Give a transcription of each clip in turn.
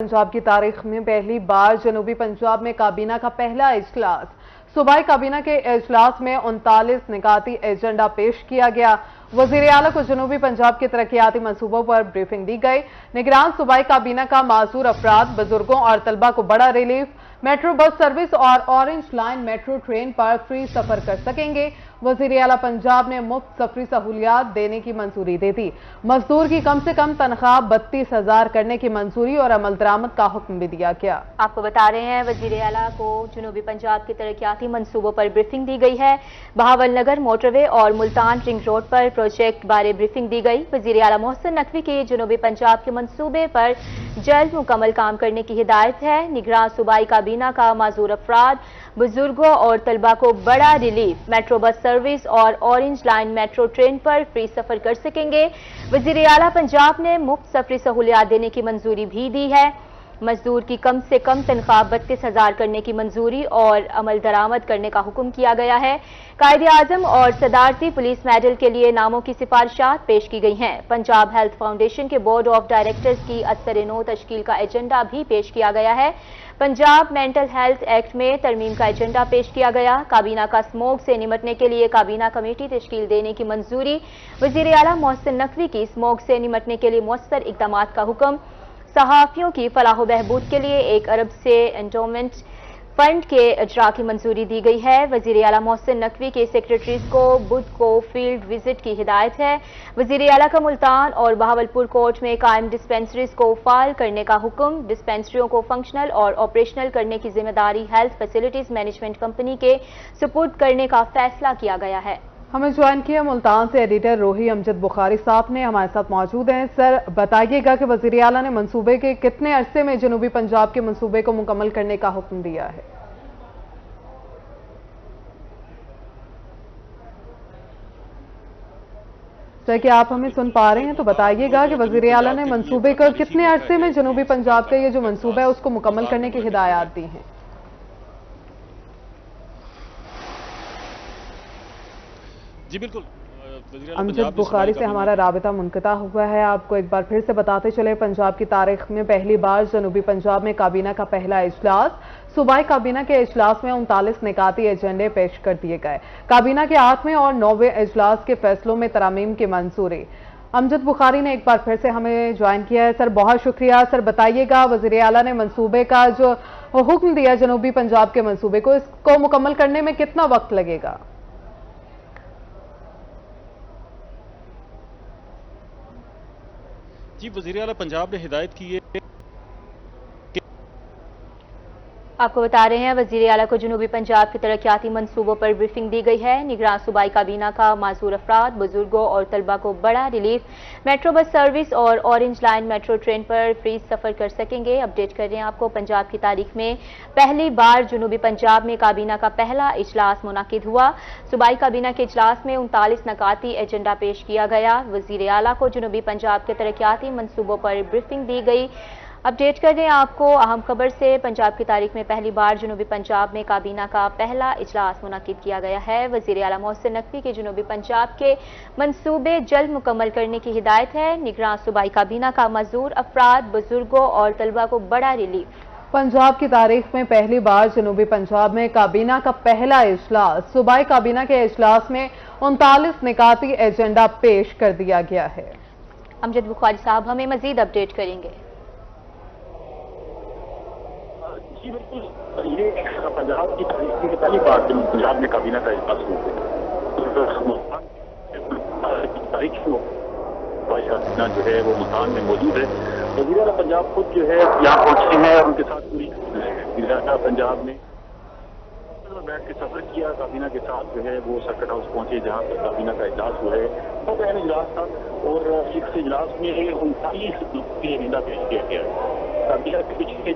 पंजाब की तारीख में पहली बार जनूबी पंजाब में काबीना का पहला इजलास। सूबाई काबीना के इजलास में 39 निकाती एजेंडा पेश किया गया। वजीर आला को जनूबी पंजाब के तरक्याती मंसूबों पर ब्रीफिंग दी गई। निगरान सूबाई काबीना का माजूर अफराद, बुजुर्गों और तलबा को बड़ा रिलीफ। मेट्रो बस सर्विस और ऑरेंज लाइन मेट्रो ट्रेन पर फ्री सफर कर सकेंगे। वजीर आला पंजाब ने मुफ्त सफरी सहूलियात देने की मंजूरी दे दी। मजदूर की कम से कम तनख्वाह 32,000 करने की मंजूरी और अमल दरामद का हुक्म भी दिया गया। आपको बता रहे हैं, वजीर आला को जनूबी पंजाब के तरक्याती मंसूबों पर ब्रीफिंग दी गई है। बहावलनगर मोटरवे और मुल्तान रिंग रोड पर प्रोजेक्ट बारे ब्रीफिंग दी गई। वजीर आला मोहसिन नकवी की जनूबी पंजाब के मंसूबे पर जल्द मुकम्मल काम करने की हिदायत है। निगरान सूबाई काबीना का माजूर अफराद, बुजुर्गों और तलबा को बड़ा रिलीफ। मेट्रो बस सर्विस और ऑरेंज लाइन मेट्रो ट्रेन पर फ्री सफर कर सकेंगे। वजीर आला पंजाब ने मुफ्त सफरी सहूलियात देने की मंजूरी भी दी है। मजदूर की कम से कम तनख्वाह 32,000 करने की मंजूरी और अमल दरामद करने का हुक्म किया गया है। कायदे आजम और सदारती पुलिस मेडल के लिए नामों की सिफारिशात पेश की गई हैं। पंजाब हेल्थ फाउंडेशन के बोर्ड ऑफ डायरेक्टर्स की असर-ए-नौ तश्कील का एजेंडा भी पेश किया गया है। पंजाब मेंटल हेल्थ एक्ट में तरमीम का एजेंडा पेश किया गया। काबीना का स्मोक से निमटने के लिए काबीना कमेटी तश्कील देने की मंजूरी। वजीर आला मोहसिन नकवी की स्मोक से निमटने के लिए मौसर इक़दामात का हुक्म। सहाफियों की फलाह बहबूद के लिए 1 अरब से एंडोमेंट फंड के इजरा की मंजूरी दी गई है। वजीर आला मोहसिन नकवी के सेक्रेटरीज को बुध को फील्ड विजिट की हिदायत है। वजीर आला का मुल्तान और बहावलपुर कोर्ट में कायम डिस्पेंसरीज को फाल करने का हुक्म। डिस्पेंसरियों को फंक्शनल और ऑपरेशनल करने की जिम्मेदारी हेल्थ फैसिलिटीज मैनेजमेंट कंपनी के सुपुर्द करने का फैसला किया गया है। हमें ज्वाइन किया मुल्तान से एडिटर रोही अमजद बुखारी साहब ने, हमारे साथ मौजूद हैं। सर, बताइएगा कि वजीर आला ने मंसूबे के कितने अरसे में जनूबी पंजाब के मंसूबे को मुकम्मल करने का हुक्म दिया है? सर, क्या आप हमें सुन पा रहे हैं? तो बताइएगा कि वजीर आला ने मंसूबे को कितने अरसे में जनूबी पंजाब का ये जो मंसूबा है उसको मुकम्मल करने की हिदायत दी है? जी बिल्कुल, अमजद बुखारी से हमारा राबिता मुनक़ता हुआ है। आपको एक बार फिर से बताते चले, पंजाब की तारीख में पहली बार जनूबी पंजाब में काबीना का पहला इजलास। सूबाई काबीना के इजलास में 39 निकाती एजेंडे पेश कर दिए गए। काबीना के 8वें और 9वें इजलास के फैसलों में तरामीम की मंजूरी। अमजद बुखारी ने एक बार फिर से हमें ज्वाइन किया है। सर, बहुत शुक्रिया। सर, बताइएगा, वज़ीर आला ने मंसूबे का जो हुक्म दिया जनूबी पंजाब के मंसूबे को, इसको मुकम्मल करने में कितना वक्त लगेगा? जी, वज़ीर आला पंजाब ने हिदायत की है। आपको बता रहे हैं, वजीर आला को जनूबी पंजाब के तरक्याती मंसूबों पर ब्रीफिंग दी गई है। निगरान सूबाई काबीना का माजूर अफराद, बुजुर्गों और तलबा को बड़ा रिलीफ। मेट्रो बस सर्विस और ऑरेंज लाइन मेट्रो ट्रेन पर फ्री सफर कर सकेंगे। अपडेट कर रहे हैं आपको, पंजाब की तारीख में पहली बार जनूबी पंजाब में काबीना का पहला इजलास मुनाकिद हुआ। सूबाई काबीना के इजलास में 39 नकाती एजेंडा पेश किया गया। वजीर आला को जनूबी पंजाब के तरक्याती मंसूबों पर ब्रीफिंग दी गई। अपडेट कर रहे हैं आपको अहम खबर से, पंजाब की तारीख में पहली बार जनूबी पंजाब में काबीना का पहला इजलास मुनाकिद किया गया है। वजीर आला मोहसिन नकवी के जनूबी पंजाब के मंसूबे जल्द मुकम्मल करने की हिदायत है। निगरान सूबाई काबीना का मजदूर अफराद, बुजुर्गों और तलबा को बड़ा रिलीफ। पंजाब की तारीख में पहली बार जनूबी पंजाब में काबीना का पहला इजलास। सूबाई काबीना के इजलास में 39 निकाती एजेंडा पेश कर दिया गया है। अमजद बुखारी साहब हमें मजीद अपडेट करेंगे। जी बिल्कुल, ये पंजाब की तारीख में पहली बार जब पंजाब में काबीना का इजलास हुआ तारीख जो है वो मुल्तान में मौजूद है। वज़ीर आला पंजाब खुद जो है यहाँ पहुंचे हैं और उनके साथ पूरी वज़ीर आला पंजाब ने बैठ के सफर किया। काबीना के साथ जो है वो सर्किट हाउस पहुंचे जहाँ पर काबीना का इजलास हुआ है। वो पहला इजलास था और इस इजलास में 39 की एजेंडा पेश किया गया है। काबीना के पिछले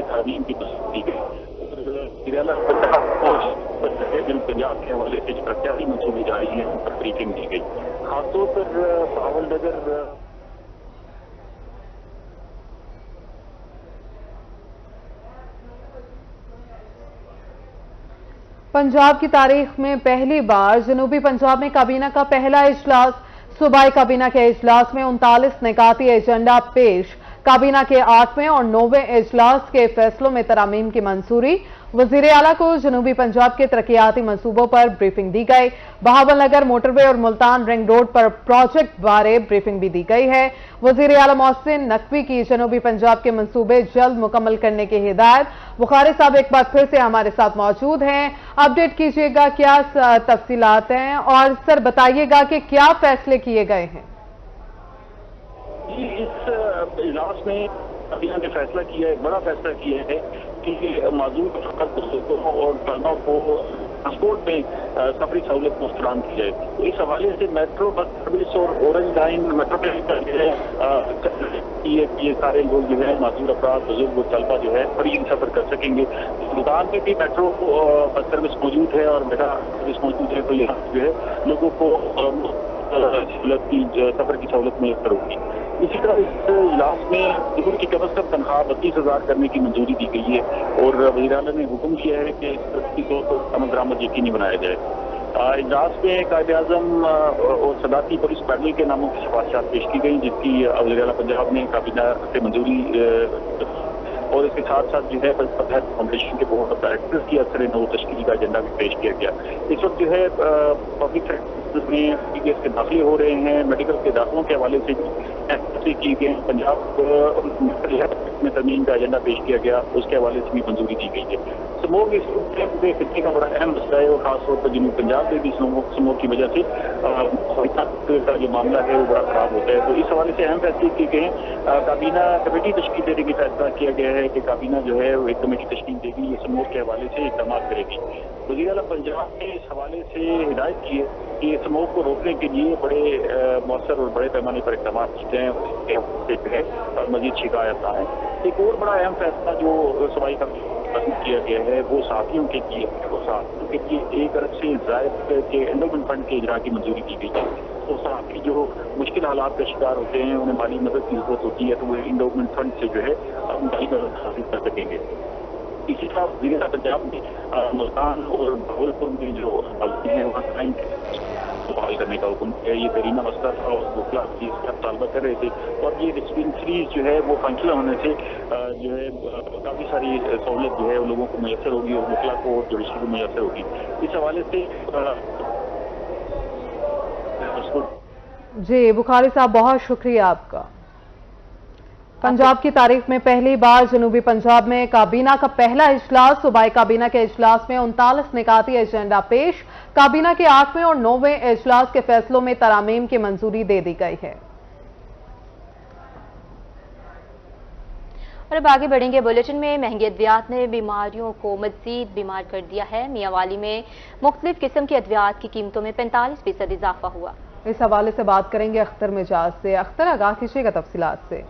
तालीम की दी गई। पंजाब के हवाले से प्रत्याशी मंसूबे जारी हैं, उन पर ब्रीफिंग दी गई। खासतौर पर बहावलनगर पंजाब की तारीख में पहली बार जनूबी पंजाब में काबीना का पहला इजलास। सूबाई काबीना के इजलास में 39 निकाती एजेंडा पेश। काबीना के 8वें और 9वें इजलास के फैसलों में तरामीम की मंजूरी। वजीर आला को जनूबी पंजाब के तरक्याती मंसूबों पर ब्रीफिंग दी गई। बहावलनगर मोटरवे और मुल्तान रिंग रोड पर प्रोजेक्ट बारे ब्रीफिंग भी दी गई है। वजीर आला मोहसिन नकवी की जनूबी पंजाब के मंसूबे जल्द मुकम्मल करने की हिदायत। बुखारी साहब एक बार फिर से हमारे साथ मौजूद हैं, अपडेट कीजिएगा क्या तफसीलात हैं, और सर बताइएगा कि क्या फैसले किए गए हैं। इस इजलास में काबीना ने फैसला किया है, बड़ा फैसला किया है कि माजूर बुजुर्गों और फर्मों को ट्रांसपोर्ट में सफरी सहूलत को फराहम की जाए। तो इस हवाले से मेट्रो बस सर्विस और ऑरेंज लाइन मेट्रो ट्रेन का जो है ये सारे लोग जो है माजूर अफराद बुजुर्ग तलबा जो है फ्री सफर कर सकेंगे। मुल्तान में भी मेट्रो बस सर्विस मौजूद है और मेट्रो सर्विस मौजूद है, तो यहाँ जो है लोगों को सहूलत की सफर की सहूलत मैसर होगी। इसी तरह इस इजलास में दुकान की कम अज कम तनख्वाह 32,000 करने की मंजूरी दी गई है और वज़ीर आला ने हुक्म किया है कि इस तरक्की को अमल दरामद यकीनी बनाया जाए। इजलास में कायदे आज़म और सदाती पुलिस पैनल के नामों की सिफारिशात पेश की गई, जिसकी वज़ीर आला पंजाब ने काबीना से मंजूरी और इसके साथ साथ जो है फाउंडेशन के बोर्ड ऑफ डायरेक्टर्स की असर नौ तश्कील का एजेंडा भी पेश किया गया। इस वक्त जो है पब्लिक सेक्टर में पीडीएस के दाखिले हो रहे हैं, मेडिकल के दाखिलों के हवाले से की गई। पंजाब में तरमीम का एजेंडा पेश किया गया, उसके हवाले से भी मंजूरी दी गई है। समूह इस खिते का बड़ा अहम मसला है और खासतौर पर जनूबी पंजाब में भी समूह की वजह से का जो मामला है वो बड़ा खराब होता है। तो इस हवाले से अहम फैसले किए गए हैं। काबीना कमेटी तश्कील देने की फैसला किया गया है कि काबीना जो है वो एक कमेटी तश्कील देगी, ये समूह के हवाले से इकदाम करेगी। वज़ीर आला पंजाब ने इस हवाले से हिदायत की है कि समूह को रोकने के लिए बड़े मौसर और बड़े पैमाने पर इकदाम किए हैं और मजीद शिकायत आए। एक और बड़ा अहम फैसला जो सूबाई किया गया है वो साथियों के लिए 1 अरब से ज़ायद के एंडोमेंट फंड के इजरा की मंजूरी दी गई है। तो साथी जो मुश्किल हालात का शिकार होते हैं, उन्हें माली मदद की जरूरत होती है, तो वो एंडोमेंट फंड से जो है माली मदद हासिल कर सकेंगे। इसी तरह वज़ीर पंजाब ने मुल्तान और भावलपुर में जो हैं वहाँ क्राइम बहाल करने का हुक्म किया। ये करीना मसला था और मुखला इसका तालबा कर रहे थे और ये डिस्पेंसरीज जो है वो फंक्शनल होने से जो है काफ़ी सारी सहूलत जो है वो लोगों को मैसर होगी और मुखला को और जुडिशरी को मैसर होगी। इस हवाले से जी बुखारी साहब बहुत शुक्रिया आपका। पंजाब की तारीख में पहली बार जनूबी पंजाब में काबीना का पहला इजलास। सूबाई काबीना के इजलास में 39 निकाती एजेंडा पेश। काबीना के 8वें और 9वें इजलास के फैसलों में तरामीम की मंजूरी दे दी गई है। और अब आगे बढ़ेंगे बुलेटिन में। महंगी अद्वियात ने बीमारियों को मजीद बीमार कर दिया है। मियांवाली में मुख्तलिफ किस्म की अद्वियात की कीमतों में 45% इजाफा हुआ। इस हवाले से बात करेंगे अख्तर मिजाज से। अख्तर आगाह कीजिएगा तफसीलात से।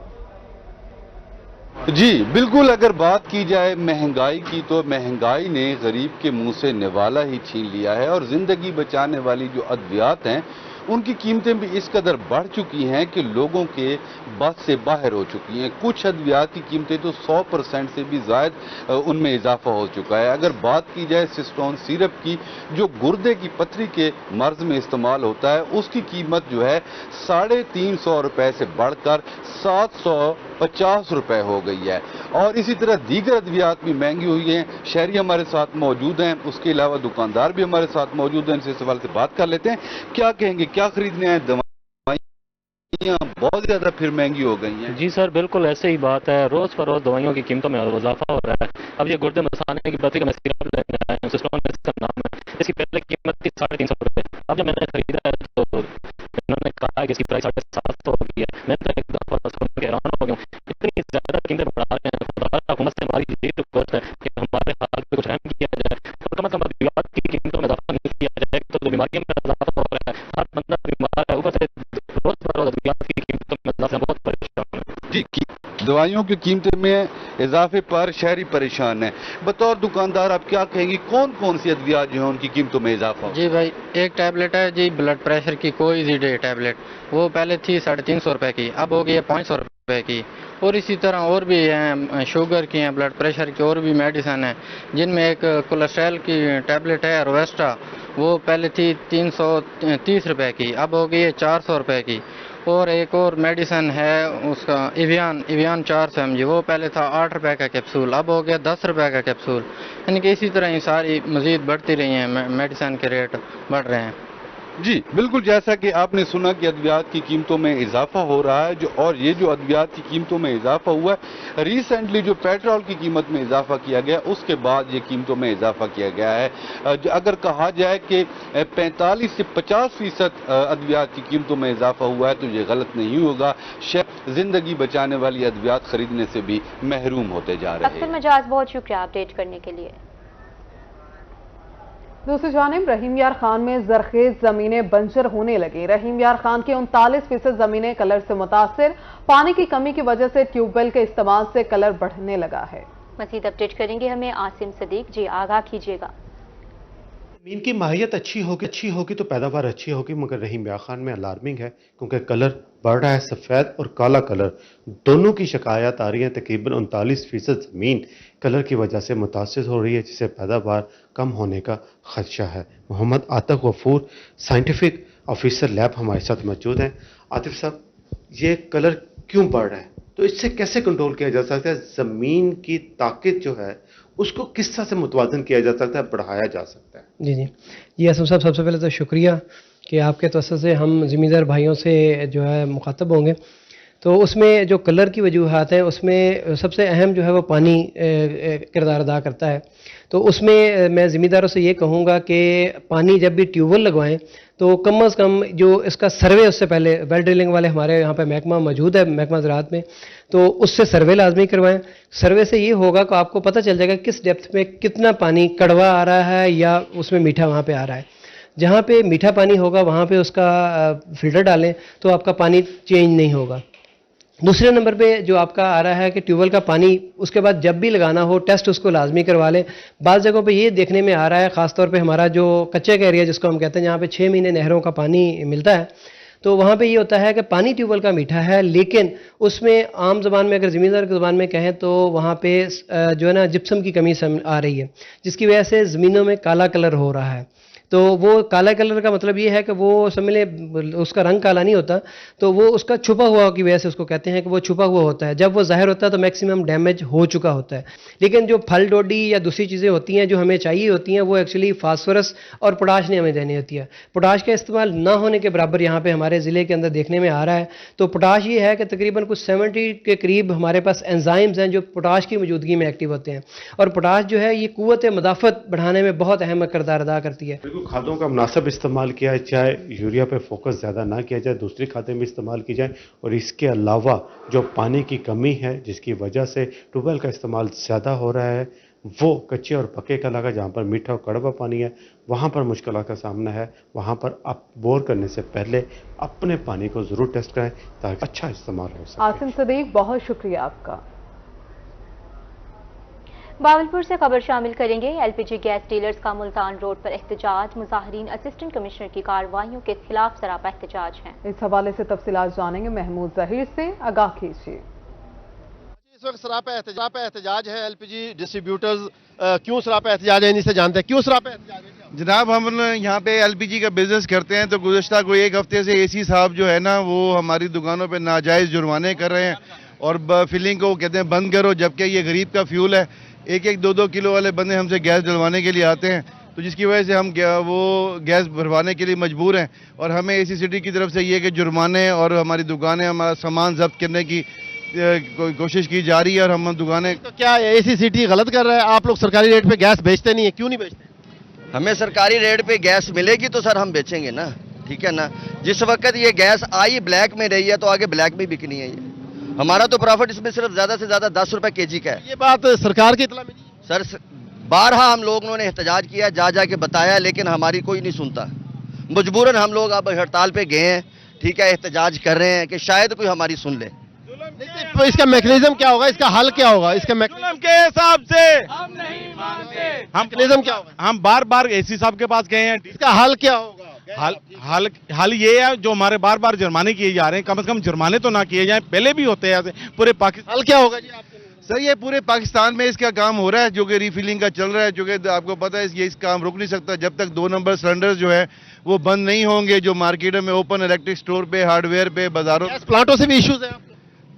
जी बिल्कुल, अगर बात की जाए महंगाई की तो महंगाई ने गरीब के मुंह से निवाला ही छीन लिया है और जिंदगी बचाने वाली जो अद्वियात हैं उनकी कीमतें भी इस कदर बढ़ चुकी हैं कि लोगों के बस से बाहर हो चुकी हैं। कुछ अद्वियात की कीमतें तो 100% से भी ज़ायद उनमें इजाफा हो चुका है। अगर बात की जाए सिस्टोन सिरप की, जो गुर्दे की पथरी के मर्ज में इस्तेमाल होता है, उसकी कीमत जो है 350 रुपए से बढ़कर 750 रुपए हो गई है। और इसी तरह दीगर अद्वियात भी महंगी हुई हैं। शहरी हमारे साथ मौजूद हैं, उसके अलावा दुकानदार भी हमारे साथ मौजूद हैं। इनसे सवाल से बात कर लेते हैं, क्या कहेंगे, क्या खरीदने आए? दवाइयाँ बहुत ज्यादा फिर महंगी हो गई हैं। जी सर, बिल्कुल ऐसे ही बात है। रोज फरोज दवाइयों की कीमतों में इजाफा हो रहा है। अब ये गुर्दे मसाने की पथरी का मैं सिरप लेने आया हूं, सिस्टोन इसका नाम है। इसकी पहले कीमत थी 350 रुपए। अब जब मैंने खरीदा है तो इन्होंने कहा कि इसकी प्राइस 750 हो गई है। मैं तो एकदम हैरान हो गया हूँ, इतनी ज्यादा कीमतें बढ़ा रहे हैं। हुकूमत से हमारी यही रिक्वेस्ट है कि हमारे हाल पे कुछ रहम किया जाए। तो कम से कम अद्वियात की कीमतों में इजाफा नहीं किया जाए तो बीमारियों में इजाफा हो रहा है। हर बंदा बीमार है, ऊपर से रोज बरोज अद्वियात की कीमतों में इजाफा, बहुत परेशान है। जी, दवाइयों की कीमतों में इजाफे पर शहरी परेशान है। बतौर दुकानदार आप क्या कहेंगी, कौन कौन सी अद्वियात जो है उनकी कीमतों में इजाफा हो? जी भाई, एक टैबलेट है जी ब्लड प्रेशर की, कोई जी डे टैबलेट, वो पहले थी 350 रुपए की, अब हो गई है 500 रुपए की। और इसी तरह और भी हैं, शुगर की हैं, ब्लड प्रेशर की और भी मेडिसिन है, जिनमें एक कोलेस्ट्रॉल की टैबलेट है रोवेस्टा, वो पहले थी 330 रुपए की, अब हो गई है 400 रुपए की। اور ایک اور میڈیسن ہے اس کا ایویان 400 mg، وہ پہلے تھا 8 روپے کا کیپسول، اب ہو گیا 10 روپے کا کیپسول، یعنی کہ اسی طرح یہ ساری مزید بڑھتی رہی ہیں، میڈیسن کے ریٹ بڑھ رہے ہیں۔ جی بالکل، جیسا کہ آپ نے سنا کہ ادویات کی قیمتوں میں اضافہ ہو رہا ہے اور یہ جو ادویات کی قیمتوں میں اضافہ ہوا ہے، ریسنٹلی جو پیٹرول کی قیمت میں اضافہ کیا گیا اس کے بعد یہ قیمتوں میں اضافہ کیا گیا ہے۔ اگر کہا جائے کہ 45 سے 50% ادویات کی قیمتوں میں اضافہ ہوا ہے تو یہ غلط نہیں ہوگا، شاید زندگی بچانے والی ادویات خریدنے سے بھی محروم ہوتے جا رہے اکثر ہیں۔ مجاز، بہت شکریہ اپڈیٹ کرنے کے لیے۔ دوسری جانب رحیم یار خان میں زرخیز زمینیں بنجر ہونے لگی۔ رحیم یار خان کی 39% زمینیں کلر سے متاثر، پانی کی کمی کی وجہ سے ٹیوب ویل کے استعمال سے کلر بڑھنے لگا ہے۔ مزید اپڈیٹ کریں گے ہمیں عاصم صدیق، جی آگاہ کیجیے گا۔ زمین کی ماہیت اچھی ہوگی تو پیداوار اچھی ہوگی، مگر رحیم یار خان میں الارمنگ ہے کیونکہ کلر بڑھ رہا ہے، سفید اور کالا کلر دونوں کی شکایات آ رہی ہیں۔ تقریباً 39% زمین کلر کی وجہ سے متاثر ہو رہی ہے، جس سے پیداوار کم ہونے کا خدشہ ہے۔ محمد عاطف غفور سائنٹیفک آفیسر لیب ہمارے ساتھ موجود ہیں۔ عاطف صاحب، یہ کلر کیوں بڑھ رہا ہے تو اس سے کیسے کنٹرول کیا جا سکتا ہے؟ زمین کی طاقت جو ہے اس کو کس طرح سے متوازن کیا جا سکتا ہے، بڑھایا جا سکتا ہے؟ جی اسم صاحب، سب سے پہلے تو شکریہ کہ آپ کے توسط سے ہم زمیندار بھائیوں سے جو ہے مخاطب ہوں گے۔ تو اس میں جو کلر کی وجوہات ہیں اس میں سب سے اہم جو ہے وہ پانی کردار ادا کرتا ہے۔ تو اس میں میں زمینداروں سے یہ کہوں گا کہ پانی جب بھی ٹیوب ویل لگوائیں تو کم از کم جو اس کا سروے اس سے پہلے ویل ڈرلنگ والے ہمارے یہاں پہ محکمہ موجود ہے، محکمہ زراعت میں، تو اس سے سروے لازمی کروائیں۔ سروے سے یہ ہوگا کہ آپ کو پتہ چل جائے گا کس ڈیپتھ میں کتنا پانی کڑوا آ رہا ہے یا اس میں میٹھا وہاں پہ آ رہا ہے۔ جہاں پہ میٹھا پانی ہوگا وہاں پہ اس کا فلٹر ڈالیں تو آپ کا پانی چینج نہیں ہوگا۔ دوسرے نمبر پہ جو آپ کا آ رہا ہے کہ ٹیوب ویل کا پانی اس کے بعد جب بھی لگانا ہو ٹیسٹ اس کو لازمی کروا لیں۔ بعض جگہوں پہ یہ دیکھنے میں آ رہا ہے، خاص طور پہ ہمارا جو کچے کا ایریا جس کو ہم کہتے ہیں، جہاں پہ 6 مہینے نہروں کا پانی ملتا ہے، تو وہاں پہ یہ ہوتا ہے کہ پانی ٹیوب ویل کا میٹھا ہے، لیکن اس میں عام زبان میں اگر زمیندار کی زبان میں کہیں تو وہاں پہ جو ہے نا جپسم کی کمی آ رہی ہے، جس کی وجہ سے زمینوں میں کالا کلر ہو رہا ہے۔ تو وہ کالا کلر کا مطلب یہ ہے کہ وہ سمجھ لیں اس کا رنگ کالا نہیں ہوتا، تو وہ اس کا چھپا ہوا کی وجہ سے اس کو کہتے ہیں کہ وہ چھپا ہوا ہوتا ہے۔ جب وہ ظاہر ہوتا ہے تو میکسیمم ڈیمیج ہو چکا ہوتا ہے۔ لیکن جو پھل ڈوڈی یا دوسری چیزیں ہوتی ہیں جو ہمیں چاہیے ہوتی ہیں وہ ایکچولی فاسفورس اور پوٹاش نے ہمیں دینی ہوتی ہے۔ پوٹاش کا استعمال نہ ہونے کے برابر یہاں پہ ہمارے ضلع کے اندر دیکھنے میں آ رہا ہے۔ تو پوٹاش یہ ہے کہ تقریباً کچھ 70 کے قریب ہمارے پاس انزائمز ہیں جو پوٹاش کی موجودگی میں ایکٹیو ہوتے ہیں، اور پوٹاش جو ہے یہ قوت مدافعت بڑھانے میں بہت اہم کردار ادا کرتی ہے۔ بالکل، کھادوں کا مناسب استعمال کیا جائے، یوریا پہ فوکس زیادہ نہ کیا جائے، دوسری کھادیں بھی استعمال کی جائیں، اور اس کے علاوہ جو پانی کی کمی ہے جس کی وجہ سے ٹیوب ویل کا استعمال زیادہ ہو رہا ہے، وہ کچے اور پکے کا علاقہ جہاں پر میٹھا اور کڑوا پانی ہے وہاں پر مشکلات کا سامنا ہے، وہاں پر آپ بور کرنے سے پہلے اپنے پانی کو ضرور ٹیسٹ کریں تاکہ اچھا استعمال ہو سکے۔ عاصم صدیق، بہت شکریہ آپ کا۔ باولپور سے خبر شامل کریں گے۔ L P G gas dealers کا ملتان روڈ پر احتجاج، مظاہرین اسسٹنٹ کمشنر کی کارروائیوں کے خلاف سراپا احتجاج ہیں۔ اس حوالے سے تفصیلات جانیں گے محمود ظہیر سے، آگاہ کیجیے۔ اس وقت سراپا احتجاج ہے ایل پی جی ڈسٹریبیوٹرز، کیوں سراپا احتجاج ہے انہی سے جانتے ہیں کیوں سراپا احتجاج ہے۔ جناب ہم یہاں پہ ایل پی جی کا بزنس کرتے ہیں، تو گزشتہ کوئی 1 ہفتے سے اے سی صاحب جو ہے نا وہ ہماری دکانوں پہ ناجائز جرمانے کر رہے ہیں اور فلنگ کو کہتے ہیں بند کرو، جبکہ یہ غریب کا فیول ہے۔ 1-2 کلو والے بندے ہم سے گیس ڈلوانے کے لیے آتے ہیں، تو جس کی وجہ سے ہم وہ گیس بھروانے کے لیے مجبور ہیں، اور ہمیں اے سی سٹی کی طرف سے یہ کہ جرمانے اور ہماری دکانیں، ہمارا سامان ضبط کرنے کی کوشش کی جا رہی ہے، اور ہم دکانیں کیا اے سی سٹی غلط کر رہا ہے؟ آپ لوگ سرکاری ریٹ پہ گیس بیچتے نہیں ہیں، کیوں نہیں بیچتے؟ ہمیں سرکاری ریٹ پہ گیس ملے گی تو سر ہم بیچیں گے نا، ٹھیک ہے نا۔ جس وقت یہ گیس آئی بلیک میں رہی ہے تو آگے بلیک میں بکنی ہے یہ، ہمارا تو پروفٹ اس میں صرف زیادہ سے زیادہ 10 روپے کے جی کا ہے۔ یہ بات سرکار کی اطلاع میں نہیں؟ سر بارہا ہم لوگوں نے احتجاج کیا، جا کے بتایا، لیکن ہماری کوئی نہیں سنتا۔ مجبوراً ہم لوگ اب ہڑتال پہ گئے ہیں، ٹھیک ہے، احتجاج کر رہے ہیں کہ شاید کوئی ہماری سن لے۔ تو اس کا میکنزم کیا ہوگا، اس کا حل کیا ہوگا؟ اس کا ظلم کے حساب سے ہم نہیں مانتے، میکنزم کیا ہوگا؟ ہم بار بار اے سی صاحب کے پاس گئے ہیں۔ اس کا حل کیا ہوگا؟ حل یہ ہے جو ہمارے بار بار جرمانے کیے جا رہے ہیں، کم از کم جرمانے تو نہ کیے جائیں، پہلے بھی ہوتے ہیں ایسے پورے پاکستان۔ حل کیا ہوگا جی آپ کے لیے؟ سر یہ پورے پاکستان میں اس کا کام ہو رہا ہے جو کہ ریفلنگ کا چل رہا ہے، چونکہ آپ کو پتہ ہے یہ اس کام رک نہیں سکتا جب تک 2 نمبر سلنڈر جو ہے وہ بند نہیں ہوں گے، جو مارکیٹوں میں اوپن الیکٹرک سٹور پہ، ہارڈ ویئر پہ، بازاروں گیس پلانٹوں سے بھی ایشوز ہیں آپ کو؟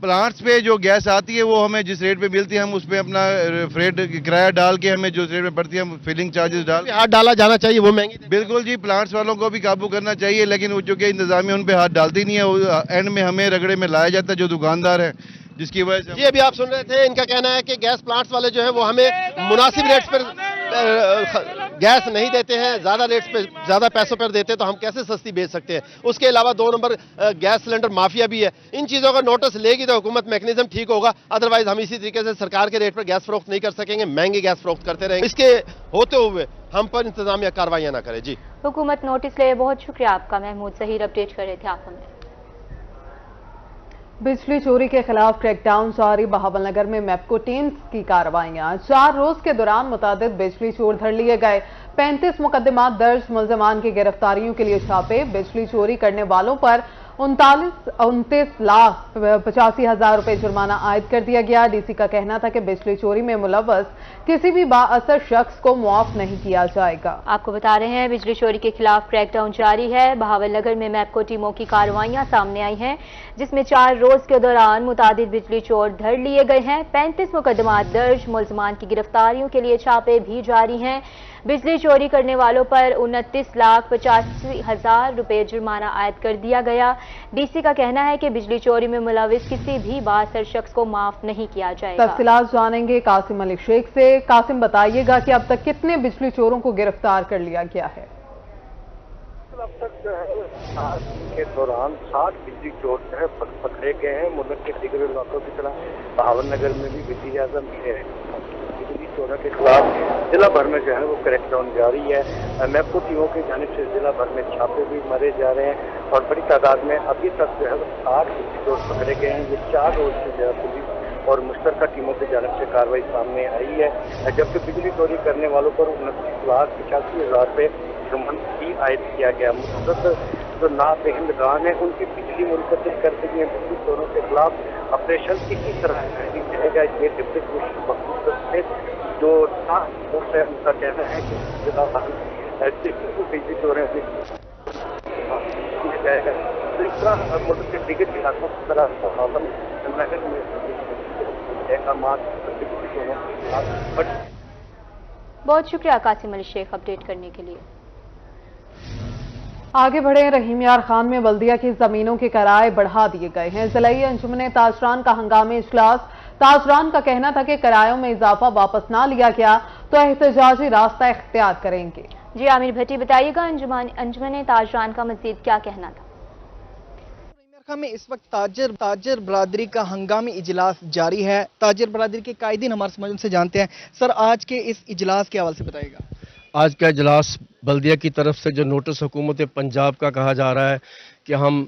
پلانٹس پہ جو گیس آتی ہے وہ ہمیں جس ریٹ پہ ملتی ہے ہم اس پہ اپنا فریٹ کرایہ ڈال کے ہمیں جو ریٹ پہ پڑتی ہے ہم فلنگ چارجز ڈال ہاتھ ڈالا جانا چاہیے، وہ مہنگی بالکل جی، پلانٹس والوں کو بھی قابو کرنا چاہیے، لیکن وہ چونکہ انتظامیہ ان پہ ہاتھ ڈالتی نہیں ہے، اینڈ میں ہمیں رگڑے میں لایا جاتا ہے جو دکاندار ہیں، جس کی وجہ سے جی ابھی آپ سن رہے تھے، ان کا کہنا ہے کہ گیس پلانٹس والے جو ہیں وہ ہمیں مناسب ریٹس پر گیس نہیں دیتے ہیں، زیادہ ریٹس پہ زیادہ پیسوں پر دیتے ہیں تو ہم کیسے سستی بیچ سکتے ہیں۔ اس کے علاوہ 2 نمبر گیس سلنڈر مافیا بھی ہے، ان چیزوں کا نوٹس لے گی تو حکومت میکنزم ٹھیک ہوگا، ادروائز ہم اسی طریقے سے سرکار کے ریٹ پر گیس فروخت نہیں کر سکیں گے، مہنگے گیس فروخت کرتے رہیں گے، اس کے ہوتے ہوئے ہم پر انتظامیہ کاروائیاں نہ کرے۔ جی حکومت نوٹس لے، بہت شکریہ آپ کا محمود ظہیر، اپڈیٹ کر رہے تھے آپ ہمیں۔ بجلی چوری کے خلاف کریک ڈاؤن جاری، بہاول نگر میں میپکو ٹیمز کی کارروائیاں، 4 روز کے دوران متعدد بجلی چور دھر لیے گئے، 35 مقدمات درج، ملزمان کی گرفتاریوں کے لیے چھاپے، بجلی چوری کرنے والوں پر 29,85,000 روپے جرمانہ عائد کر دیا گیا۔ ڈی سی کا کہنا تھا کہ بجلی چوری میں ملوث کسی بھی بااثر شخص کو معاف نہیں کیا جائے گا۔ آپ کو بتا رہے ہیں بجلی چوری کے خلاف کریک ڈاؤن جاری ہے، بہاول نگر میں میپکو ٹیموں کی کارروائیاں سامنے آئی ہیں، جس میں 4 روز کے دوران متعدد بجلی چور دھر لیے گئے ہیں، 35 مقدمات درج، ملزمان کی گرفتاریوں کے لیے چھاپے بھی جاری ہیں۔ بجلی چوری کرنے والوں پر 29,85,000 روپے جرمانہ عائد کر دیا گیا۔ ڈی سی کا کہنا ہے کہ بجلی چوری میں ملوث کسی بھی بااثر شخص کو معاف نہیں کیا جائے گا۔ تفصیلات جانیں گے قاسم علی شیخ سے۔ قاسم بتائیے گا کہ اب تک کتنے بجلی چوروں کو گرفتار کر لیا گیا ہے؟ اب تک جو ہے سال کے دوران 60 بجلی چور جو ہے پکڑے گئے ہیں۔ ملک کے دیگر علاقوں کی طرح بہاول نگر میں بھی وزیر اعظم کے بجلی چوروں کے خلاف ضلع بھر میں جو ہے وہ کریک ڈاؤن جاری ہے۔ میپکو ٹیموں کی جانب سے ضلع بھر میں چھاپے بھی مارے جا رہے ہیں اور بڑی تعداد میں ابھی تک جو ہے وہ 60 بجلی چور پکڑے گئے ہیں۔ یہ 4 روز سے زیادہ پولیس اور مشترکہ ٹیموں کی جانب سے کارروائی سامنے آئی ہے، جبکہ بجلی چوری کرنے والوں پر 29,85,000 روپے جرمانہ بھی عائد کیا گیا۔ متعدد جو نادہندگان ہیں ان کی بجلی منقطع کر دی ہے۔ بجلی چوروں کے خلاف آپریشن کسی طرح نہیں چلے گا، یہ ڈپٹی کمشنر مقبول سے جو ہے ان کا کہنا ہے کہ بجلی چوریں جائے گا۔ اس طرح ملک کے دیگر علاقوں کی طرح بہاول نگر میں احکامات بجلی چوروں کے خلاف۔ بہت شکریہ قاسم علی شیخ اپڈیٹ کرنے کے لیے۔ آگے بڑھیں، رحیم یار خان میں بلدیہ کی زمینوں کے کرائے بڑھا دیے گئے ہیں۔ ضلعی انجمن تاجران کا ہنگامی اجلاس، تاجران کا کہنا تھا کہ کرایوں میں اضافہ واپس نہ لیا گیا تو احتجاجی راستہ اختیار کریں گے۔ جی عامر بھٹی بتائیے گا انجمن تاجران کا مزید کیا کہنا تھا؟ میں اس وقت تاجر برادری کا ہنگامی اجلاس جاری ہے۔ تاجر برادری کے قائدین ہمارے منظم سے جانتے ہیں۔ سر آج کے اس اجلاس کے حوالے سے بتائیے گا۔ آج کا اجلاس بلدیہ کی طرف سے جو نوٹس حکومت پنجاب کا کہا جا رہا ہے کہ ہم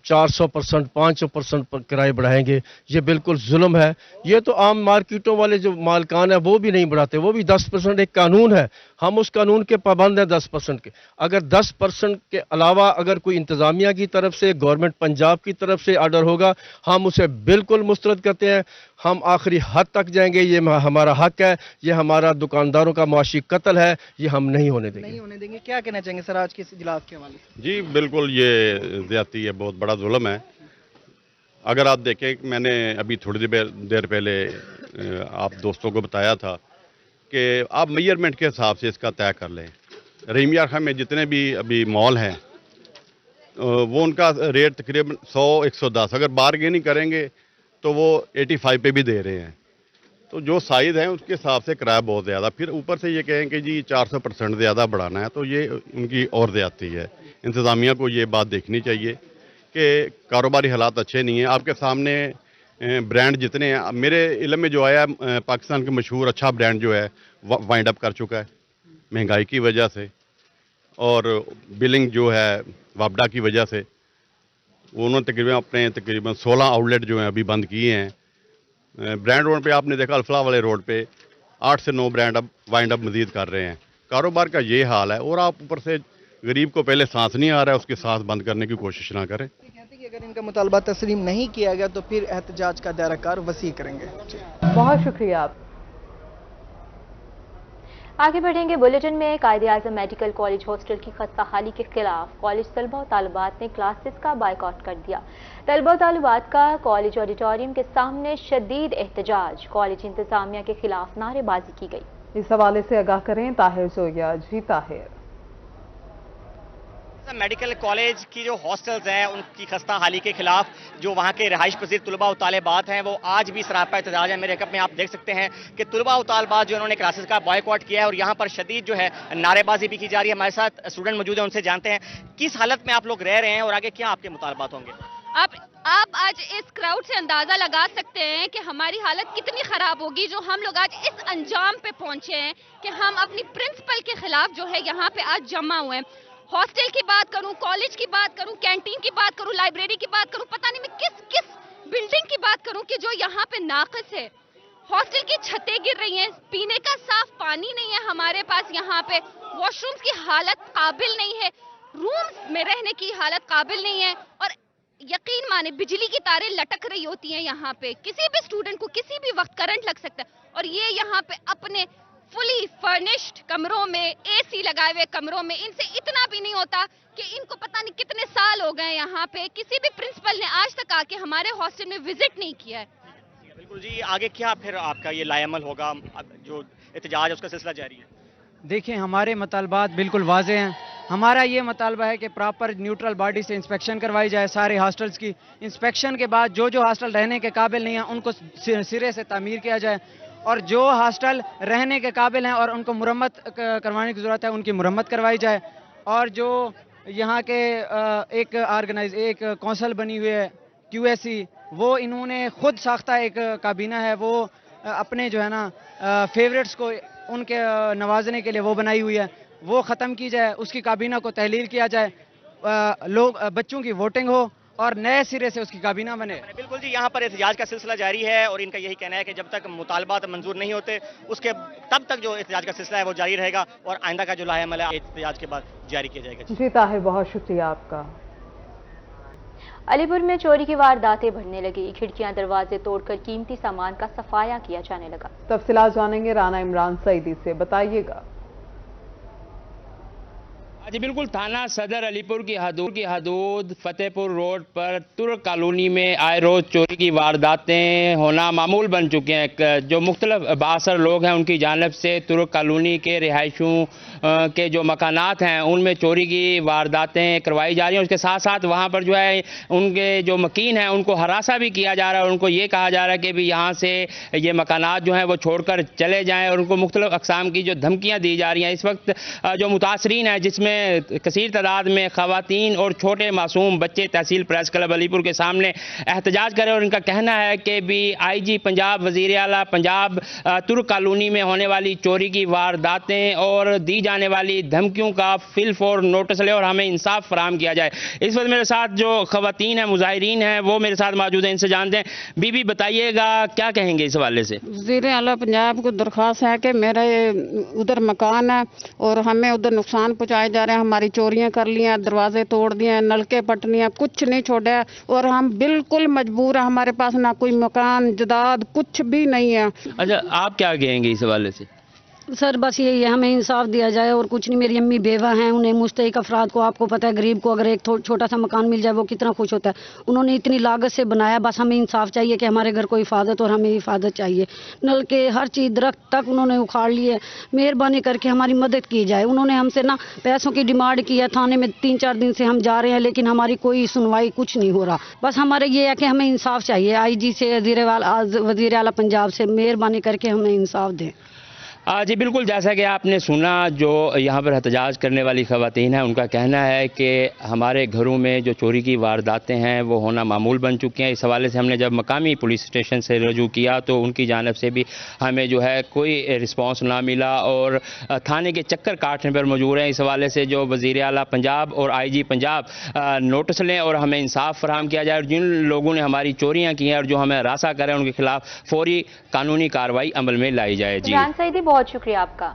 400%، 500% پر کرائے بڑھائیں گے، یہ بالکل ظلم ہے۔ یہ تو عام مارکیٹوں والے جو مالکان ہیں وہ بھی نہیں بڑھاتے، وہ بھی 10%، ایک قانون ہے، ہم اس قانون کے پابند ہیں 10% کے۔ اگر 10% کے علاوہ اگر کوئی انتظامیہ کی طرف سے، گورنمنٹ پنجاب کی طرف سے آرڈر ہوگا، ہم اسے بالکل مسترد کرتے ہیں، ہم آخری حد تک جائیں گے، یہ ہمارا حق ہے، یہ ہمارا دکانداروں کا معاشی قتل ہے، یہ ہم نہیں ہونے دیں گے۔ نہیں ہونے دیں گے، کیا کہنا چاہیں گے سر آج کے اس اجلاس کے حوالے سے؟ جی بالکل، یہ زیادتی ہے، بہت بڑا ظلم ہے۔ اگر آپ دیکھیں، میں نے ابھی تھوڑی دیر پہلے آپ دوستوں کو بتایا تھا کہ آپ میئرمنٹ کے حساب سے اس کا طے کر لیں۔ رحیم یار خان میں جتنے بھی ابھی مال ہیں وہ ان کا ریٹ تقریباً 100-110، اگر بارگیننگ کریں گے تو وہ 85 پہ بھی دے رہے ہیں، تو جو سائز ہیں اس کے حساب سے کرایہ بہت زیادہ، پھر اوپر سے یہ کہیں کہ جی 400% زیادہ بڑھانا ہے، تو یہ ان کی اور زیادتی ہے۔ انتظامیہ کو یہ بات دیکھنی چاہیے کہ کاروباری حالات اچھے نہیں ہیں۔ آپ کے سامنے برانڈ جتنے ہیں، میرے علم میں جو آیا پاکستان کے مشہور اچھا برانڈ جو ہے وائنڈ اپ کر چکا ہے مہنگائی کی وجہ سے، اور بلنگ جو ہے وابڈا کی وجہ سے، انہوں نے تقریباً 16 آؤٹ لیٹ جو ہیں ابھی بند کیے ہیں۔ برانڈ روڈ پہ آپ نے دیکھا، الفلاح والے روڈ پہ 8 سے 9 برانڈ اب وائنڈ اپ مزید کر رہے ہیں۔ کاروبار کا یہ حال ہے، اور آپ اوپر سے गरीब को पहले सांस नहीं आ रहा है उसके सांस बंद करने की कोशिश ना करें। कहते हैं कि अगर इनका मुतालबा तस्लीम नहीं किया गया तो फिर एहतजाज का दायरा कार वसी करेंगे। बहुत शुक्रिया आप। आगे बढ़ेंगे बुलेटिन में। कायदे आजम मेडिकल कॉलेज हॉस्टल की खस्ताहाली के खिलाफ कॉलेज तलबा और तालिबात ने क्लासेस का बायकॉट कर दिया। तलबा और तालिबात का कॉलेज ऑडिटोरियम के सामने शदीद एहतजाज, कॉलेज इंतजामिया के खिलाफ नारेबाजी की गई। इस हवाले से आगाह करें ताहिर जोया। जी ताहिर। मेडिकल कॉलेज की जो हॉस्टल्स हैं उनकी खस्ता हाली के खिलाफ जो वहाँ के रहाइश पजीर तलबा और तालिबात हैं वो आज भी सरापा एहतजाज है। मेरे कप में आप देख सकते हैं कि तलबा और तालिबात जो उन्होंने क्लासेस का बॉयकॉट किया है और यहाँ पर शदीद जो है नारेबाजी भी की जा रही है। हमारे साथ स्टूडेंट मौजूद हैं, उनसे जानते हैं किस हालत में आप लोग रह रहे हैं और आगे क्या आपके मुतालबात होंगे। आप आज इस क्राउड से अंदाजा लगा सकते हैं कि हमारी हालत कितनी खराब होगी जो हम लोग आज इस अंजाम पे पहुंचे हैं कि हम अपनी प्रिंसिपल के खिलाफ जो है यहाँ पे आज जमा हुए हैं। हॉस्टल की बात करूं, कॉलेज की बात करूं, कैंटीन की बात करूं, लाइब्रेरी की बात करूं, पता नहीं मैं किस बिल्डिंग की बात करूं कि जो यहाँ पे नाक़िस है। हॉस्टल की छतें गिर रही हैं, पीने का साफ पानी नहीं है हमारे पास, यहाँ पे वॉशरूम्स की हालत काबिल नहीं है, रूम्स में रहने की हालत काबिल नहीं है और यकीन माने बिजली की तारें लटक रही होती हैं यहाँ पे। किसी भी स्टूडेंट को किसी भी वक्त करंट लग सकता है और ये यहाँ पे अपने फुली फर्निश्ड कमरों में, एसी लगाए हुए कमरों में, इनसे इतना भी नहीं होता कि इनको पता नहीं कितने साल हो गए यहाँ पे। किसी भी प्रिंसिपल ने आज तक आके हमारे हॉस्टल में विजिट नहीं किया है। बिल्कुल जी, आगे क्या फिर आपका ये लाएमल होगा, जो एहतजाज है उसका सिलसिला जारी है? देखिए, हमारे मुतालबात बिल्कुल वाज़े हैं। हमारा ये मुतालबा है कि प्रॉपर न्यूट्रल बॉडी से इंस्पेक्शन करवाई जाए सारे हॉस्टल्स की। इंस्पेक्शन के बाद जो हॉस्टल रहने के काबिल नहीं है उनको सिरे से तामीर किया जाए और जो हॉस्टल रहने के काबिल हैं और उनको मुरम्मत करवाने की ज़रूरत है उनकी मुरम्मत करवाई जाए। और जो यहाँ के एक कौंसल बनी हुई है QSC, वो इन्होंने खुद साख्ता एक काबीना है, वो अपने जो है ना फेवरेट्स को उनके नवाजने के लिए वो बनाई हुई है, वो ख़त्म की जाए, उसकी काबीना को तहलील किया जाए, बच्चों की वोटिंग हो और नए सिरे से उसकी काबीना बने। बिल्कुल जी, यहाँ पर एहतजाज का सिलसिला जारी है और इनका यही कहना है कि जब तक मुतालबात मंजूर नहीं होते उसके तब तक जो एहतजाज का सिलसिला है वो जारी रहेगा और आइंदा का जो लाएमल है एहतजाज के बाद जारी किया जाएगा। जी ताहिर, बहुत शुक्रिया आपका। अलीपुर में चोरी की वारदातें बढ़ने लगी, खिड़कियां दरवाजे तोड़कर कीमती सामान का सफाया किया जाने लगा। तफसीलात जानेंगे राना इमरान सईदी से, बताइएगा। जी बिल्कुल, थाना सदर अलीपुर की हदूद फतेहपुर रोड पर तुर्क कॉलोनी में आए रोज़ चोरी की वारदातें होना मामूल बन चुके हैं। जो मुख्तलिफ बासर लोग हैं उनकी जानिब से तुर्क कॉलोनी के रिहायशों के जो मकानात हैं उनमें चोरी की वारदातें करवाई जा रही हैं। उसके साथ साथ वहाँ पर जो है उनके जो मकीन हैं उनको हरासा भी किया जा रहा है और उनको ये कहा जा रहा है कि भी यहाँ से ये मकानात जो हैं वो छोड़कर चले जाएँ और उनको मुख्तलिफ अक़साम की जो धमकियाँ दी जा रही हैं। इस वक्त जो मुतासरीन है जिसमें कसीर तादाद में खवातीन और छोटे मासूम बच्चे तहसील प्रेस क्लब अलीपुर के सामने एहतजाज करें और इनका कहना है कि भी IG पंजाब वज़ीर आला पंजाब तुर्क कॉलोनी में होने वाली चोरी की वारदातें और दी जाने वाली धमकियों का फिल फॉर नोटिस ले और हमें इंसाफ फराहम किया जाए। इस वक्त मेरे साथ जो खवातीन हैं, मुजाहिरीन हैं, वो मेरे साथ मौजूद हैं, इनसे जानते हैं। बीबी बताइएगा क्या कहेंगे इस हवाले से? वज़ीर आला पंजाब को दरख्वास्त है कि मेरा उधर मकान है और हमें उधर नुकसान पहुँचाए जा रहे हैं, हमारी चोरियां कर ली हैं, दरवाजे तोड़ दिए, नलके पटनियां, कुछ नहीं छोड़ा और हम बिल्कुल मजबूर हैं। हमारे पास ना कोई मकान जदाद कुछ भी नहीं है। अच्छा, आप क्या कहेंगे इस हवाले से? सर बस यही है, हमें इंसाफ दिया जाए और कुछ नहीं। मेरी अम्मी बेवा हैं, उन्हें मुस्तहिक अफराद को, आपको पता है गरीब को अगर एक छोटा सा मकान मिल जाए वो कितना खुश होता है। उन्होंने इतनी लागत से बनाया, बस हमें इंसाफ चाहिए कि हमारे घर को हिफाजत और हमें हिफाजत चाहिए। नल के हर चीज़ दरख्त तक उन्होंने उखाड़ लिए, मेहरबानी करके हमारी मदद की जाए। उन्होंने हमसे ना पैसों की डिमांड की है, थाने में 3-4 दिन से हम जा रहे हैं लेकिन हमारी कोई सुनवाई कुछ नहीं हो रहा। बस हमारे ये है कि हमें इंसाफ चाहिए, IG से वज़ीर आला पंजाब से मेहरबानी करके हमें इंसाफ दें। जी बिल्कुल, जैसा कि आपने सुना, जो यहाँ पर एहतजाज करने वाली ख़वातीन हैं उनका कहना है कि हमारे घरों में जो चोरी की वारदातें हैं वो होना मामूल बन चुकी हैं। इस हवाले से हमने जब मकामी पुलिस स्टेशन से रजू किया तो उनकी जानिब से भी हमें जो है कोई रिस्पांस ना मिला और थाने के चक्कर काटने पर मजबूर हैं। इस हवाले से जो वज़ीर आला पंजाब और IG पंजाब नोटिस लें और हमें इंसाफ फराहम किया जाए और जिन लोगों ने हमारी चोरियाँ की हैं और जो हमें हरासा करें उनके खिलाफ फौरी कानूनी कार्रवाई अमल में लाई जाए। जी बहुत शुक्रिया आपका।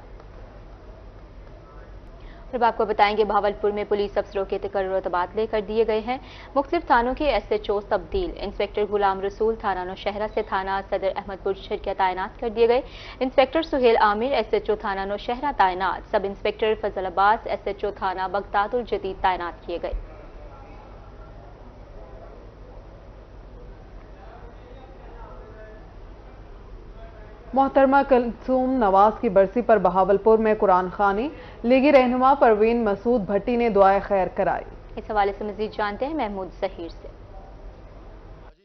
अब आपको बताएंगे भावलपुर में पुलिस अफसरों के तकर्रुर और तबादले कर दिए गए हैं। मुख्तलिफ थानों के SHO तब्दील। इंस्पेक्टर गुलाम रसूल थाना नौशहरा से थाना सदर अहमदपुर शर्किया तैनात कर दिए गए। इंस्पेक्टर सुहेल आमिर SHO थाना नौशहरा तैनात। सब इंस्पेक्टर फजल अब्बास SHO थाना बगदादुल जदीद तैनात किए गए। मोहतरमा कुलसूम नवाज की बरसी पर बहावलपुर में कुरान खानी। लीगी रहनुमा परवीन मसूद भट्टी ने दुआए खैर कराई। इस हवाले से मजीद जानते हैं महमूद जहीर से।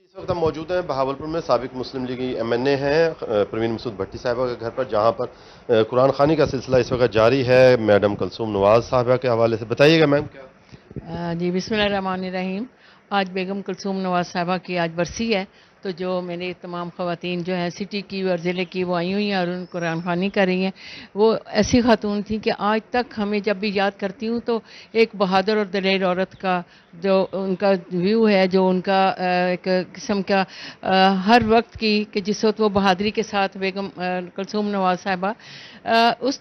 इस वक्त हम मौजूद हैं बहावलपुर में। साबिक मुस्लिम लीगी MNA हैं परवीन मसूद भट्टी साहिबा के घर पर, जहां पर कुरान खानी का सिलसिला इस वक्त जारी है। मैडम कुलसूम नवाज साहिबा के हवाले से बताइएगा मैम क्या। जी बिस्मिल्लाहिर्रहमानिर्रहीम। आज बेगम कुलसूम नवाज साहिबा की आज बरसी है, तो जो मेरे तमाम ख़वातीन जो हैं सिटी की और ज़िले की वो आई हुई हैं और उन कुरान खानी कर रही हैं। वो ऐसी खातून थी कि आज तक हमें जब भी याद करती हूँ तो एक बहादुर और दलेर औरत का जो उनका व्यू है, जो उनका एक किस्म का हर वक्त की कि जिस वक्त वो बहादुरी के साथ बेगम कुलसूम नवाज साहिबा उस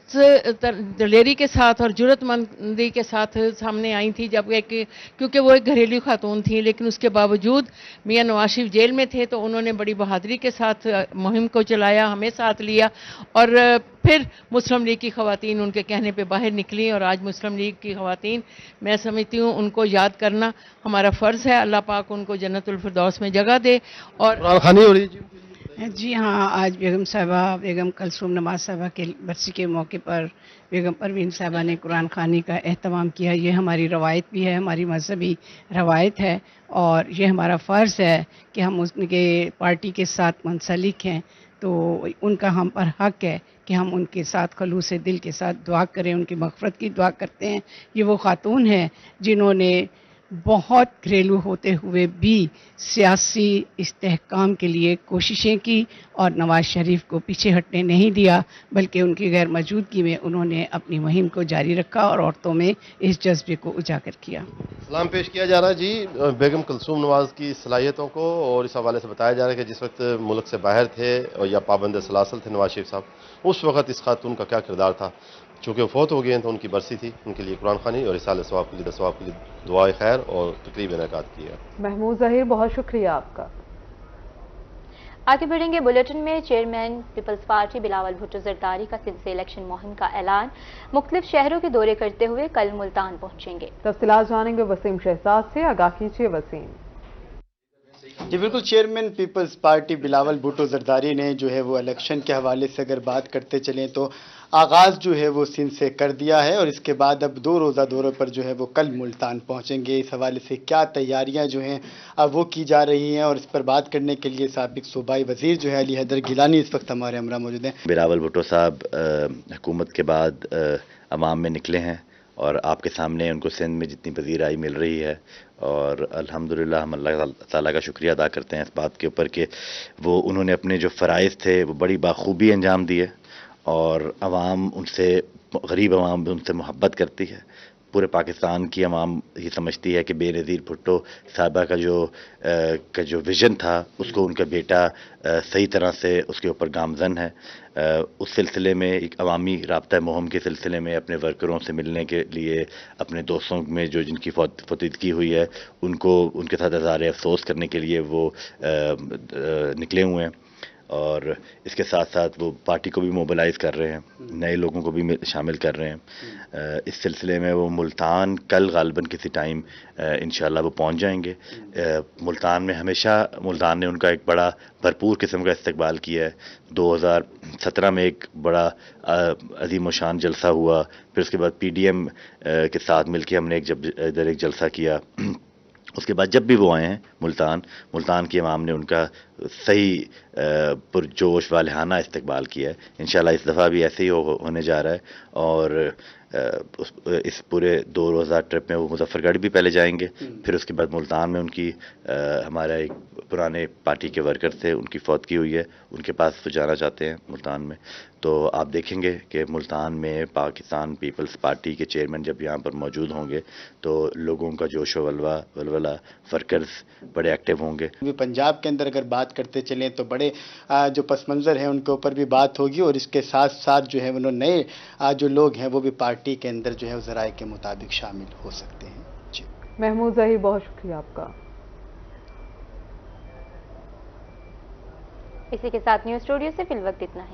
दलेरी के साथ और जुर्रतमंदी के साथ सामने आई थी, जब एक क्योंकि वो एक घरेलू खातून थी, लेकिन उसके बावजूद मियां नवाज शरीफ जेल में थे तो उन्होंने बड़ी बहादुरी के साथ मुहिम को चलाया, हमें साथ लिया और फिर मुस्लिम लीग की ख़वातीन उनके कहने पे बाहर निकली। और आज मुस्लिम लीग की ख़वातीन मैं समझती हूँ उनको याद करना हमारा फ़र्ज़ है। अल्लाह पाक उनको जन्नतुल फिरदौस में जगह दे। और कुरान खानी हो रही है जी हाँ, आज बेगम साहिबा बेगम कुलसूम नवाज साहिबा के बरसी के मौके पर बेगम परवीन साहिबा ने कुरान खानी का एहतमाम किया। ये हमारी रवायत भी है, हमारी मजहबी रवायत है और ये हमारा फ़र्ज़ है कि हम उनके पार्टी के साथ मुंसलिक हैं, तो उनका हम पर हक़ है कि हम उनके साथ खलूस दिल के साथ दुआ करें, उनकी मग़फ़रत की दुआ करते हैं। ये वो खातून हैं जिन्होंने बहुत घरेलू होते हुए भी सियासी इस्तेहकाम के लिए कोशिशें की और नवाज शरीफ को पीछे हटने नहीं दिया, बल्कि उनकी गैर मौजूदगी में उन्होंने अपनी मुहिम को जारी रखा और औरतों में इस जज्बे को उजागर किया। सलाम पेश किया जा रहा है जी बेगम कुलसूम नवाज की सलाहियतों को, और इस हवाले से बताया जा रहा है कि जिस वक्त मुल्क से बाहर थे और या पाबंद सलासल थे नवाज शरीफ साहब, उस वक्त इस खातून का क्या किरदार था। चूँकि वो फौत हो गए हैं तो उनकी बरसी थी, उनके लिए कुरान खानी और इसाले सवाब के लिए दुआए खैर और तकरीब इनेकाद की है। महमूद जहीर बहुत शुक्रिया आपका। आगे बढ़ेंगे बुलेटिन में। चेयरमैन पीपल्स पार्टी बिलावल भुट्टो जरदारी का सिलसिले इलेक्शन मुहिम का ऐलान। मुख्तलिफ शहरों के दौरे करते हुए कल मुल्तान पहुंचेंगे। तफसीलात जानेंगे वसीम शहजाद से। आगाह कीजिए वसीम। जी बिल्कुल, चेयरमैन पीपल्स पार्टी बिलावल भुट्टो जरदारी ने जो है वो इलेक्शन के हवाले से अगर बात करते चलें तो आगाज़ जो है वो सिंध से कर दिया है और इसके बाद अब 2 रोज़ा दौरे पर जो है वो कल मुल्तान पहुंचेंगे। इस हवाले से क्या तैयारियां जो हैं अब वो की जा रही हैं और इस पर बात करने के लिए साबिक सूबाई वज़ीर जो है अली हैदर गिलानी इस वक्त हमारे हमरा मौजूद हैं। बिलावल भुट्टो साहब हुकूमत के बाद अवाम में निकले हैं और आपके सामने उनको सिंध में जितनी पजीराई मिल रही है और अल्हम्दुलिल्लाह हम अल्लाह ताला का शुक्रिया अदा करते हैं इस बात के ऊपर कि वो उन्होंने अपने जो फ़राइज़ थे वो बड़ी बाखूबी अंजाम दिए और अवाम उनसे, गरीब अवाम उनसे मोहब्बत करती है। पूरे पाकिस्तान की अवाम ये समझती है कि बेनज़ीर भुट्टो साहिबा का जो विज़न था उसको उनका बेटा सही तरह से उसके ऊपर गामज़न है। उस सिलसिले में एक अवामी राब्ता मुहिम के सिलसिले में अपने वर्करों से मिलने के लिए, अपने दोस्तों में जो जिनकी फौतगी हुई है उनको उनके साथ इज़हार अफसोस करने के लिए वो निकले हुए हैं और इसके साथ साथ वो पार्टी को भी मोबिलाइज़ कर रहे हैं, नए लोगों को भी शामिल कर रहे हैं। इस सिलसिले में वो मुल्तान कल गालिबन किसी टाइम इंशाल्लाह वो पहुंच जाएंगे। मुल्तान में हमेशा मुल्तान ने उनका एक बड़ा भरपूर किस्म का इस्तकबाल किया है। 2017 में एक बड़ा अजीम शान जलसा हुआ, फिर उसके बाद PDM के साथ मिलकर हमने इधर एक जलसा किया। उसके बाद जब भी वो आए हैं मुल्तान की अवाम ने उनका सही पुरजोश वालहाना इस्तकबाल किया है। इंशाल्लाह इस दफ़ा भी ऐसे ही होने जा रहा है और इस पूरे 2 रोज़ा ट्रिप में वो मुजफ्फरगढ़ भी पहले जाएंगे, फिर उसके बाद मुल्तान में उनकी हमारा एक पुराने पार्टी के वर्कर थे, उनकी फौतगी हुई है, उनके पास वो जाना चाहते हैं मुल्तान में। तो आप देखेंगे कि मुल्तान में पाकिस्तान पीपल्स पार्टी के चेयरमैन जब यहाँ पर मौजूद होंगे तो लोगों का जोश वलवला वर्कर्स बड़े एक्टिव होंगे। पंजाब के अंदर अगर बात करते चलें तो बड़े जो पस मंज़र हैं उनके ऊपर भी बात होगी और इसके साथ साथ जो है उन्होंने नए जो लोग हैं वो भी पार्टी पार्टी के अंदर जो है उस ज़राए के मुताबिक शामिल हो सकते हैं। जी महमूद ज़हीर, बहुत शुक्रिया आपका। इसी के साथ न्यूज़ स्टूडियो से फिल वक्त इतना ही।